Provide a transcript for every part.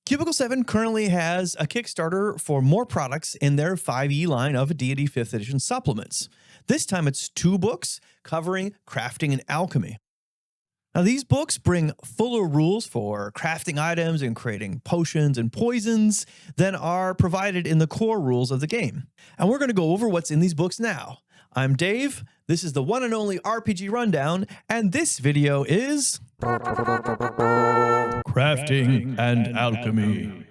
Cubicle 7 currently has a Kickstarter for more products in their 5e line of D&D 5th edition supplements. This time it's 2 books covering crafting and alchemy. Now these books bring fuller rules for crafting items and creating potions and poisons than are provided in the core rules of the game. And we're going to go over what's in these books now. I'm Dave, this is the one and only RPG Rundown, and this video is Crafting and Alchemy.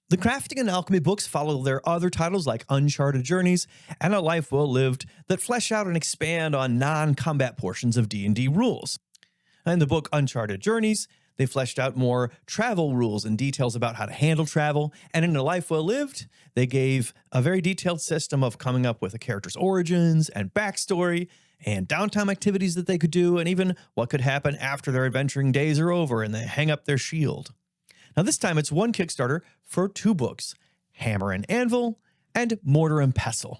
The Crafting and Alchemy books follow their other titles like Uncharted Journeys and A Life Well Lived that flesh out and expand on non-combat portions of D&D rules. In the book Uncharted Journeys, they fleshed out more travel rules and details about how to handle travel, and in A Life Well Lived, they gave a very detailed system of coming up with a character's origins and backstory and downtime activities that they could do, and even what could happen after their adventuring days are over and they hang up their shield. Now this time it's one Kickstarter for 2 books, Hammer and Anvil and Mortar and Pestle.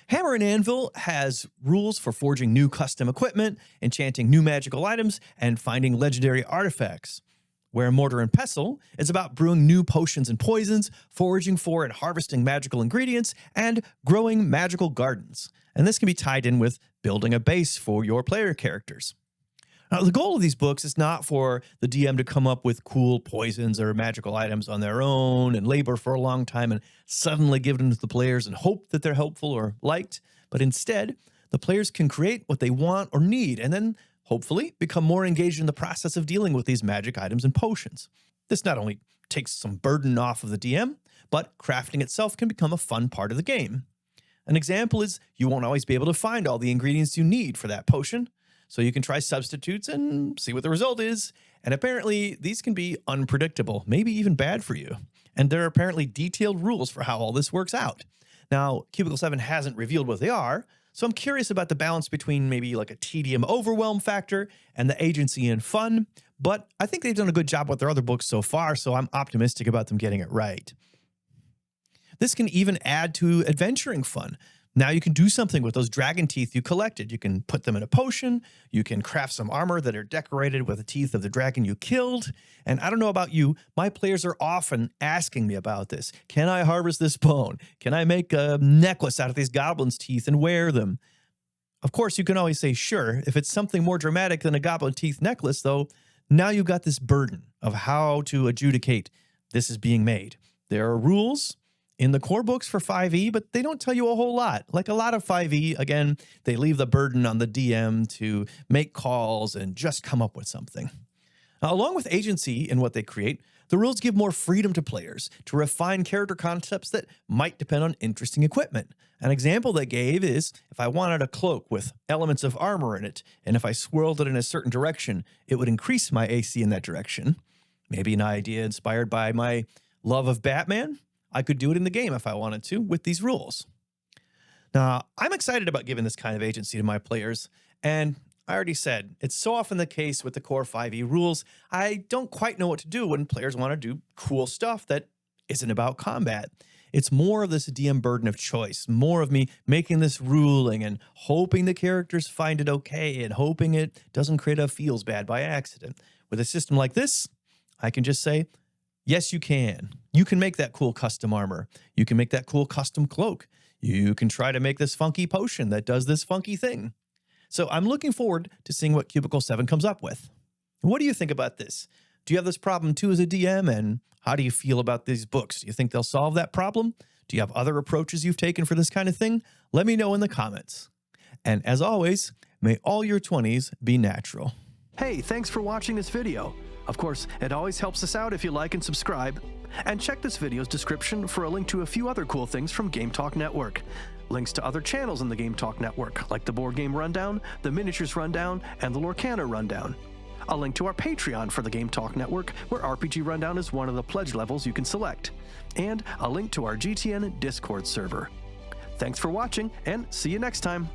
Hammer and Anvil has rules for forging new custom equipment, enchanting new magical items, and finding legendary artifacts. Where Mortar and Pestle is about brewing new potions and poisons, foraging for and harvesting magical ingredients, and growing magical gardens. And this can be tied in with building a base for your player characters. Now, the goal of these books is not for the DM to come up with cool poisons or magical items on their own and labor for a long time and suddenly give them to the players and hope that they're helpful or liked, but instead, the players can create what they want or need and then hopefully become more engaged in the process of dealing with these magic items and potions. This not only takes some burden off of the DM, but crafting itself can become a fun part of the game. An example is you won't always be able to find all the ingredients you need for that potion, so you can try substitutes and see what the result is. And apparently these can be unpredictable, maybe even bad for you. And there are apparently detailed rules for how all this works out. Now, Cubicle 7 hasn't revealed what they are, so I'm curious about the balance between maybe like a tedium overwhelm factor and the agency and fun, but I think they've done a good job with their other books so far, so I'm optimistic about them getting it right. This can even add to adventuring fun. Now you can do something with those dragon teeth you collected. You can put them in a potion. You can craft some armor that are decorated with the teeth of the dragon you killed. And I don't know about you, my players are often asking me about this. Can I harvest this bone? Can I make a necklace out of these goblins' teeth and wear them? Of course, you can always say, sure. If it's something more dramatic than a goblin teeth necklace, though, now you've got this burden of how to adjudicate this is being made. There are rules in the core books for 5e, but they don't tell you a whole lot. Like a lot of 5e, again, they leave the burden on the DM to make calls and just come up with something. Now, along with agency in what they create, the rules give more freedom to players to refine character concepts that might depend on interesting equipment. An example they gave is if I wanted a cloak with elements of armor in it, and if I swirled it in a certain direction, it would increase my AC in that direction. Maybe an idea inspired by my love of Batman. I could do it in the game if I wanted to with these rules. Now, I'm excited about giving this kind of agency to my players, and I already said, it's so often the case with the core 5e rules, I don't quite know what to do when players want to do cool stuff that isn't about combat. It's more of this DM burden of choice, more of me making this ruling and hoping the characters find it okay and hoping it doesn't create a feels bad by accident. With a system like this, I can just say, yes, you can. You can make that cool custom armor. You can make that cool custom cloak. You can try to make this funky potion that does this funky thing. So I'm looking forward to seeing what Cubicle 7 comes up with. What do you think about this? Do you have this problem too as a DM? And how do you feel about these books? Do you think they'll solve that problem? Do you have other approaches you've taken for this kind of thing? Let me know in the comments. And as always, may all your 20s be natural. Hey, thanks for watching this video. Of course, it always helps us out if you like and subscribe. And check this video's description for a link to a few other cool things from Game Talk Network. Links to other channels in the Game Talk Network, like the Board Game Rundown, the Miniatures Rundown, and the Lorcana Rundown. A link to our Patreon for the Game Talk Network, where RPG Rundown is one of the pledge levels you can select. And a link to our GTN Discord server. Thanks for watching, and see you next time.